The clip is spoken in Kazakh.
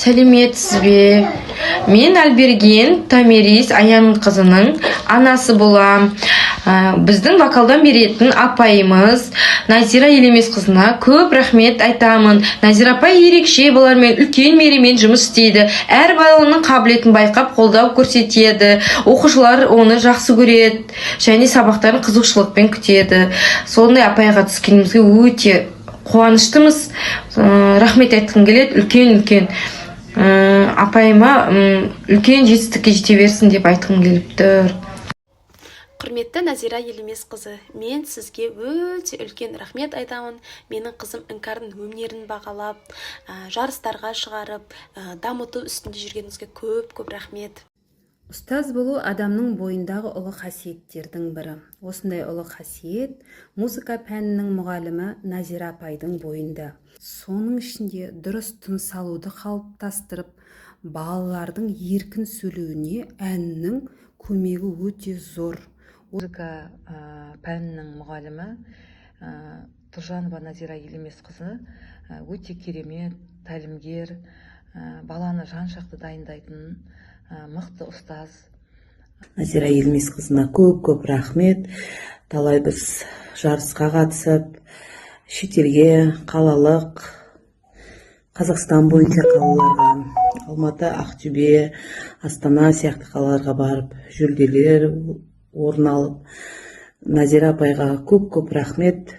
Сәлеметсіз бе? Мен Альберген Тамерис Аян қызының анасы болам. Біздің вокалдан беретін апайымыз Назира Елемес қызына көп рахмет айтамын. Назира апай ерекше балалармен үлкен меремен жұмыс істейді. Әр баланың қабілетін байқап қолдау көрсетеді. Оқушылар оны жақсы көреді және сабақтарын қызығушылықпен күтеді. Сондай апайға түскенімізге өте қуаныштымыз. Рахмет айтқым келеді. Үлкен апайыма үлкен жетістікке жете берсін деп айтқым келіп тұр. Құрметті Назира Елемес қызы, мен сізге өте үлкен рахмет айтамын. Менің қызым іңкәрдің өнерін бағалап, жарыстарға шығарып, дамыту үстінде жүргеніңізге көп рахмет. Ұстаз болу адамның бойындағы ұлы қасиеттердің бірі. Осындай ұлы қасиет музыка пәнінің мұғалімі Назира апайдың бойында. Соның ішінде дұрыс тыныс алуды қалыптастырып, балалардың еркін сөйлеуіне әннің көмегі өте зор. Музыка пәнінің мұғалімі Тұржанова Назира Елемес қызы өте керемет, тәлімгер, баланы жан-жақты дайындайтын мықты ұстаз. Назира Елемес қызына көп рахмет. Талай біз жарысқа қатысып, шетелге, қалалық, Қазақстан бойынша қалаларға, Алматы, Ақтөбе, Астана сияқты қалаларға барып, жүлделер орын алып, Назира апайға көп рахмет.